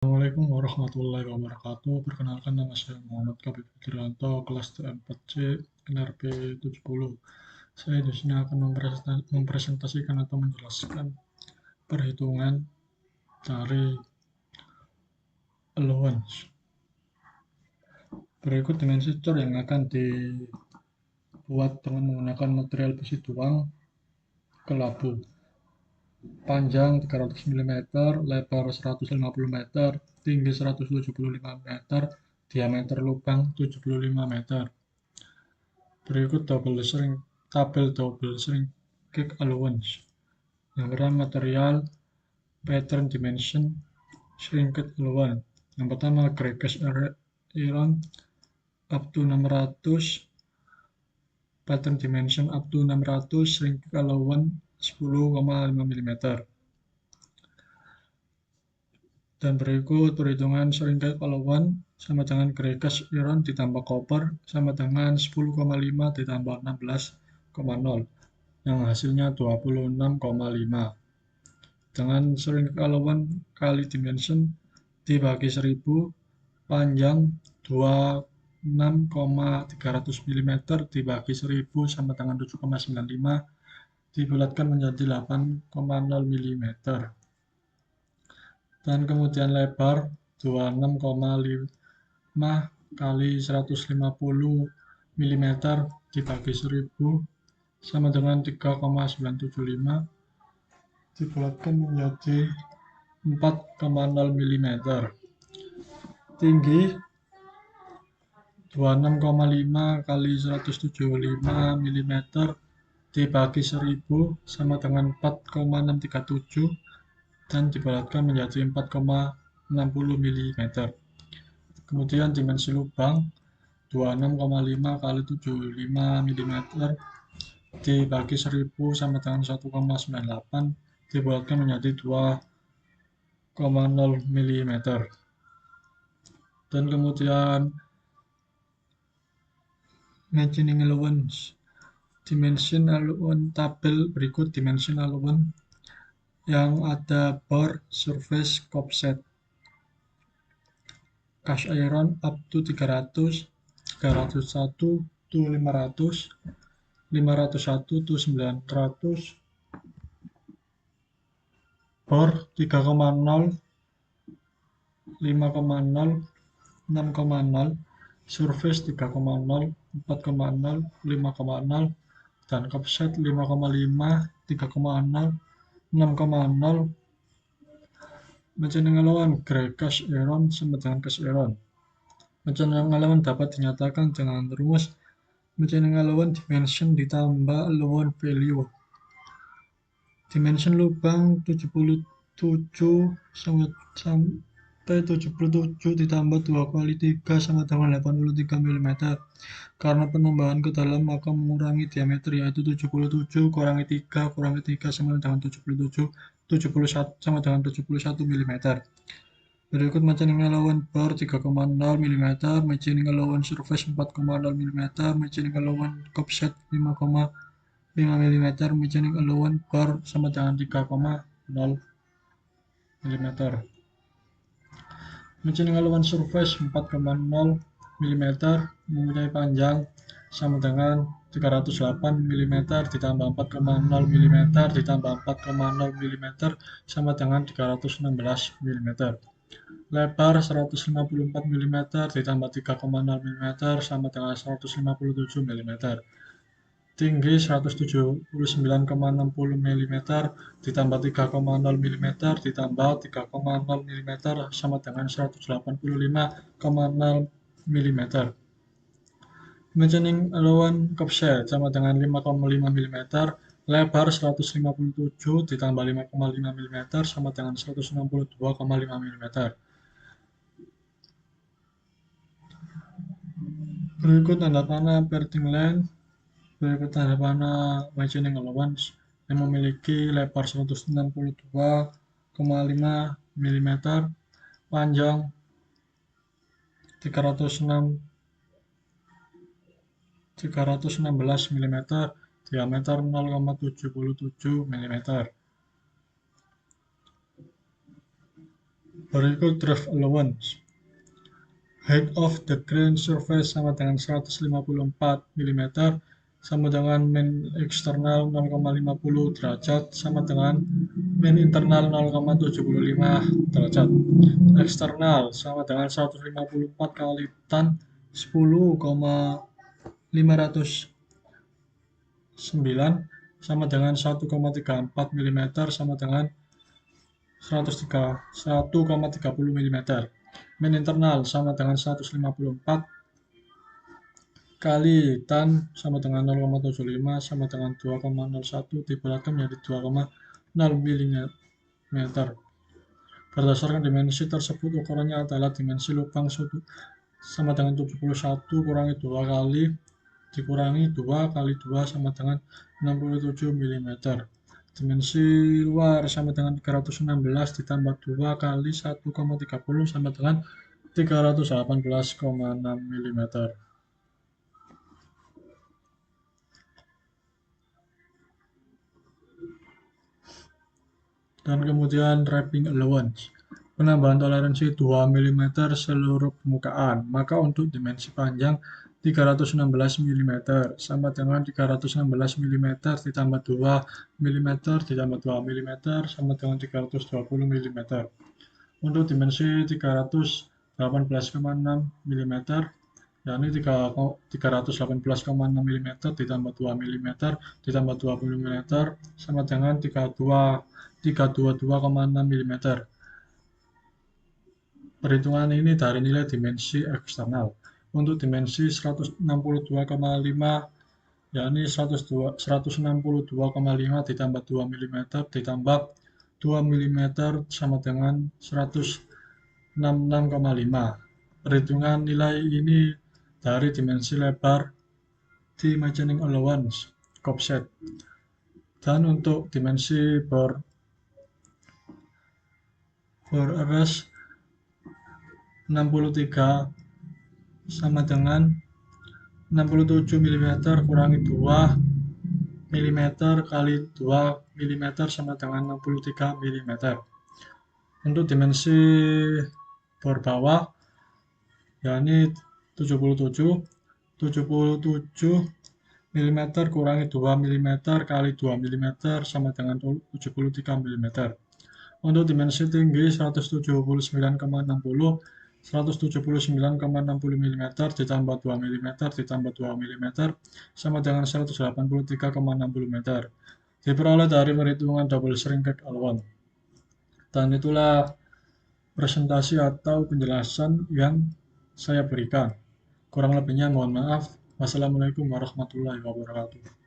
Assalamualaikum warahmatullahi wabarakatuh. Perkenalkan, nama saya Muhammad Kabib Fitrianto, kelas TM4C NRP 70. Saya di sini akan mempresentasikan atau menjelaskan perhitungan dari allowance. Berikut dimensi cor yang akan dibuat dengan menggunakan material besi tuang kelabu. Panjang 300 mm, lebar 150 meter, tinggi 175 meter, diameter lubang 75 meter. Berikut tabel double shrink kick allowance. Yang pertama material, pattern dimension, shrinkage allowance. Yang pertama gregas iron up to 600, pattern dimension up to 600, shrinkage allowance 10,5 mm. Dan berikut perhitungan shrinkage allowance sama dengan gregas iron ditambah copper sama dengan 10,5 ditambah 16,0 yang hasilnya 26,5. Dengan shrinkage allowance kali dimension dibagi 1000, panjang 26,300 mm dibagi 1000 sama dengan 7,95 dibulatkan menjadi 8,0 mm. Dan kemudian lebar 26,5 kali 150 mm dibagi 1000 sama dengan 3,975 dibulatkan menjadi 4,0 mm. Tinggi 26,5 kali 175 mm dibagi 1000 sama dengan 4,637 dan dibulatkan menjadi 4,60 mm. Kemudian dimensi lubang 26,5 kali 75 mm dibagi 1000 sama dengan 1,98 dibulatkan menjadi 2,0 mm. Dan kemudian machining allowance, dimension allowance, tabel berikut dimension allowance yang ada bar, surface, offset. Cast iron up to 300, 301 to 500, 501 to 900, bor 3,0, 5,0, 6,0, surface 3,0, 4,0, 5,0, dan offset 5,5, 3,0, 6,0. Machining allowance gregas iron sama dengan cast iron. Machining allowance dapat dinyatakan dengan rumus machining allowance dimension ditambah allowance value. Dimension lubang 77 sampai 77 ditambah 2 kali 3 sama dengan 83 mm. Karena penambahan ke dalam maka mengurangi diameter, yaitu 77 kurangi 3 kurangi 3 sama dengan 77, 71 sama dengan 71 mm. Berikut machining allowance bar 3,0 mm, machining allowance surface 4,0 mm, machining allowance offset 5,5 mm, machining allowance bar sama dengan 3,0 mm. Machining allowance surface 4,0 mm mempunyai panjang sama dengan 308 mm ditambah 4,0 mm ditambah 4,0 mm sama dengan 316 mm. Lebar 154 mm ditambah 3,0 mm sama dengan 157 mm. Tinggi 179,60 mm ditambah 3,0 mm ditambah 3,0 mm sama dengan 185,0 mm. Machining allowance offset sama dengan 5,5 mm, lebar 157 ditambah 5,5 mm sama dengan 162,5 mm. Berikut tanda panah parting line. Berikut tanda panah machining allowance yang memiliki lebar 162,5 mm, panjang 316 mm, diameter 0,77 mm. Berikut draft allowance. Height of the grain surface sama dengan 154 mm, sama dengan min eksternal 0,50 derajat, sama dengan min internal 0,75 derajat. Eksternal sama dengan 154 kali tan 10,509 sama dengan 1,34 mm sama dengan 1,30 mm. Min internal sama dengan 154 kali tan sama dengan 0,75 sama dengan 2,01 dibulatkan menjadi 2,0 mm. Berdasarkan dimensi tersebut, ukurannya adalah dimensi lubang sama dengan 71 kurangi 2 kali dikurangi 2 kali 2 sama dengan 67 mm. Dimensi luar sama dengan 316 ditambah 2 kali 1,30 sama dengan 318,6 mm. Dan kemudian wrapping allowance. Penambahan toleransi 2 mm seluruh permukaan. Maka untuk dimensi panjang 316 mm sama dengan 316 mm ditambah 2 mm ditambah 2 mm sama dengan 320 mm. Untuk dimensi 318,6 mm, yakni 318,6 mm ditambah 2 mm ditambah 20 mm sama dengan 322,6 mm. Perhitungan ini dari nilai dimensi eksternal. Untuk dimensi 162,5, yakni 162,5 ditambah 2 mm ditambah 2 mm sama dengan 166,5. Perhitungan nilai ini dari dimensi lebar dimensioning allowance offset. Dan untuk dimensi bore arrest 63 sama dengan 67 mm kurangi 2 mm kali 2 mm sama dengan 63 mm. Untuk dimensi bore bawah, yakni 77 mm kurangi 2 mm kali 2 mm sama dengan 73 mm. Untuk dimensi tinggi 179,60 mm ditambah 2 mm ditambah 2 mm sama dengan 183,60 meter. Diperoleh dari perhitungan double shrinkage allowance. Dan itulah presentasi atau penjelasan yang saya berikan. Kurang lebihnya mohon maaf. Wassalamualaikum warahmatullahi wabarakatuh.